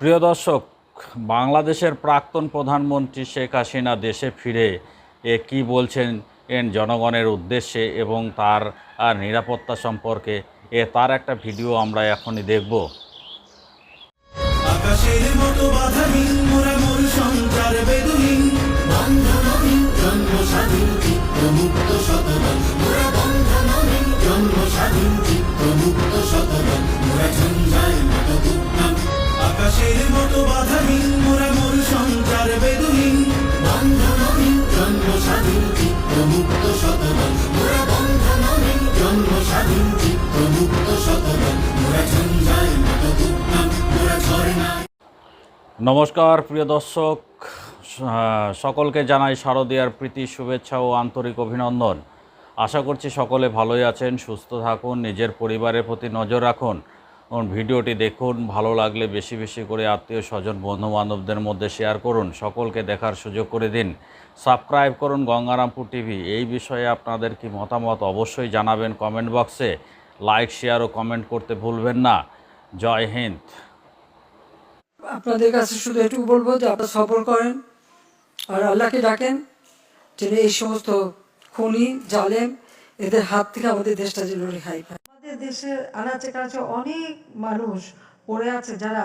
প্রিয় দর্শক, বাংলাদেশের প্রাক্তন প্রধানমন্ত্রী শেখ হাসিনা দেশে ফিরে কি বলছেন জনগণের উদ্দেশ্যে এবং তার নিরাপত্তা সম্পর্কে তার একটা ভিডিও আমরা এখনই দেখব। আকাশের মতো বাধাহীন মোরা মোর সঞ্চার বেদুহীন বন্ধনহীন জন্ম স্বাধীন চিত্ত মুক্ত শতদল মোরা বন্ধনহীন জন্ম স্বাধীন চিত্ত মুক্ত শতদল মোরা ঝঞ্ঝার মতো উদ্যম। আকাশের মতো বাধাহীন মোরা মোর সঞ্চার বেদুহীন বন্ধনহীন জন্ম স্বাধীন চিত্ত মুক্ত শতদল মোরা বন্ধনহীন জন্ম স্বাধীন চিত্ত মুক্ত শতদল মোরা ঝঞ্ঝার মতো উদ্যম মোরা ঝরনা। নমস্কার প্রিয় দর্শক, সকলকে জানাই শারদীয়ার প্রীতি, শুভেচ্ছা ও আন্তরিক অভিনন্দন। আশা করছি সকলে ভালোই আছেন, সুস্থ থাকুন, নিজের পরিবারের প্রতি নজর রাখুন। ভিডিওটি দেখুন, ভালো লাগলে বেশি বেশি করে আত্মীয় স্বজন বন্ধুবান্ধবদের মধ্যে শেয়ার করুন, সকলকে দেখার সুযোগ করে দিন। সাবস্ক্রাইব করুন গঙ্গারামপুর টিভি। এই বিষয়ে আপনাদের কি মতামত অবশ্যই জানাবেন কমেন্ট বক্সে। লাইক, শেয়ার ও কমেন্ট করতে ভুলবেন না। জয় হিন্দ। আপনাদের কাছে শুধু এটুকু বলবো যে আপনারা সবর করেন আর আল্লাহকে ডাকেন যেন এই সমস্ত খুনি জালেম এদের হাত থেকে আমাদের দেশটা যেন রেহাই পায়। আমাদের দেশের আনাচে কাছে অনেক মানুষ পড়ে আছে যারা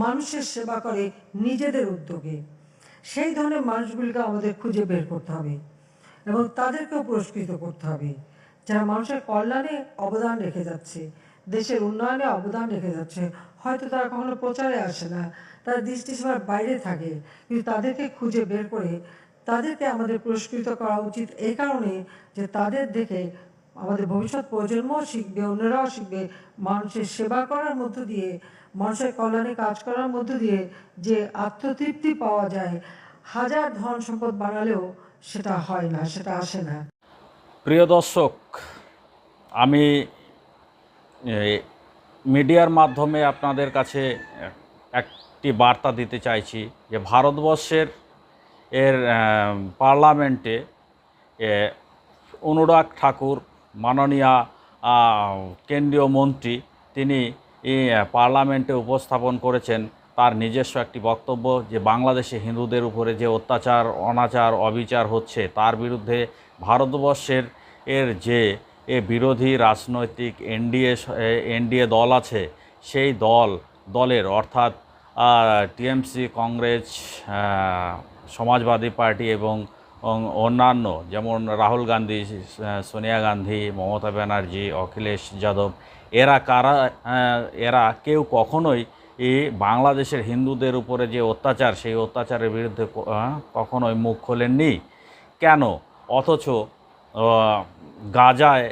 মানুষের সেবা করে নিজেদের উদ্যোগে। সেই ধরনের মানুষগুলিকে আমাদের খুঁজে বের করতে হবে এবং তাদেরকেও পুরস্কৃত করতে হবে যারা মানুষের কল্যাণে অবদান রেখে যাচ্ছে, দেশের উন্নয়নে অবদান রেখে যাচ্ছে। হয়তো তারা কখনো প্রচারে আসে না, তারা দৃষ্টিসীমার বাইরে থাকে, কিন্তু তাদেরকে খুঁজে বের করে তাদেরকে আমাদের পুরস্কৃত করা উচিত। এই কারণে যে তাদের দেখে আমাদের ভবিষ্যৎ প্রজন্মও শিখবে, অন্যরাও শিখবে মানুষের সেবা করার মধ্য দিয়ে, মানুষের কল্যাণে কাজ করার মধ্য দিয়ে যে আত্মতৃপ্তি পাওয়া যায়, হাজার ধন সম্পদ বাড়ালেও সেটা হয় না, সেটা আসে না। প্রিয় দর্শক, আমি মিডিয়ার মাধ্যমে আপনাদের কাছে একটি বার্তা দিতে চাইছি যে ভারতবর্ষের পার্লামেন্টে অনুরাগ ঠাকুর মাননীয় কেন্দ্রীয় মন্ত্রী তিনি পার্লামেন্টে উপস্থাপন করেছেন তার নিজস্ব একটি বক্তব্য যে বাংলাদেশে হিন্দুদের উপরে যে অত্যাচার, অনাচার, অবিচার হচ্ছে তার বিরুদ্ধে ভারতবর্ষের যে বিরোধী রাজনৈতিক এনডিএ দল আছে সেই দলের অর্থাৎ টিএমসি, কংগ্রেস, সমাজবাদী পার্টি এবং অন্যান্য যেমন রাহুল গান্ধী, সোনিয়া গান্ধী, মমতা ব্যানার্জি, অখিলেশ যাদব, এরা কেউ কখনোই বাংলাদেশের হিন্দুদের উপরে যে অত্যাচার সেই অত্যাচারের বিরুদ্ধে কখনোই মুখ খোলেননি। কেন? অথচ গাজায়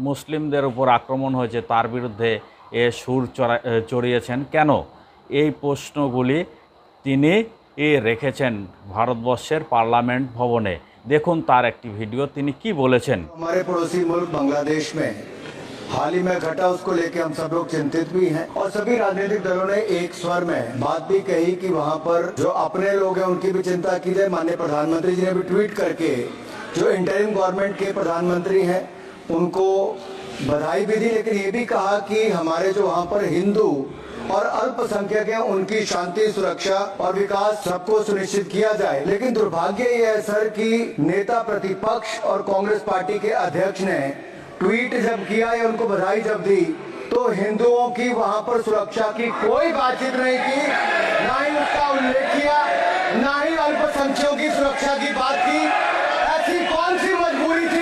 মুসলিমদের উপর আক্রমণ হয়েছে তার বিরুদ্ধে সুর চড়িয়েছেন কেন? এই প্রশ্নগুলি তিনি রেখেছেন ভারতবর্ষের পার্লামেন্ট ভবনে। দেখুন তার একটি ভিডিও, তিনি কি বলেছেন। हमारे पड़ोसी मुल्क बांग्लादेश में हाल ही में घटा, उसको लेके हम सब लोग चिंतित भी हैं और सभी राजनीतिक दलों ने एक स्वर में बात भी कही कि वहां पर जो अपने लोग हैं उनकी भी चिंता की जाए। माननीय प्रधानमंत्री जी ने भी ट्वीट करके जो इंटरिम गवर्नमेंट के प्रधानमंत्री हैं उनको बधाई भी दी, लेकिन ये भी कहा कि हमारे जो वहां पर हिंदू और अल्पसंख्यक हैं उनकी शांति, सुरक्षा और विकास सबको सुनिश्चित किया जाए। लेकिन दुर्भाग्य ये है सर कि नेता प्रतिपक्ष और कांग्रेस पार्टी के अध्यक्ष ने ट्वीट जब किया या उनको बधाई जब दी तो हिंदुओं की वहां पर सुरक्षा की कोई बातचीत नहीं की, ना ही उसका उल्लेख किया, ना ही अल्पसंख्यकों की सुरक्षा की बात की। ऐसी कौन सी मजबूरी थी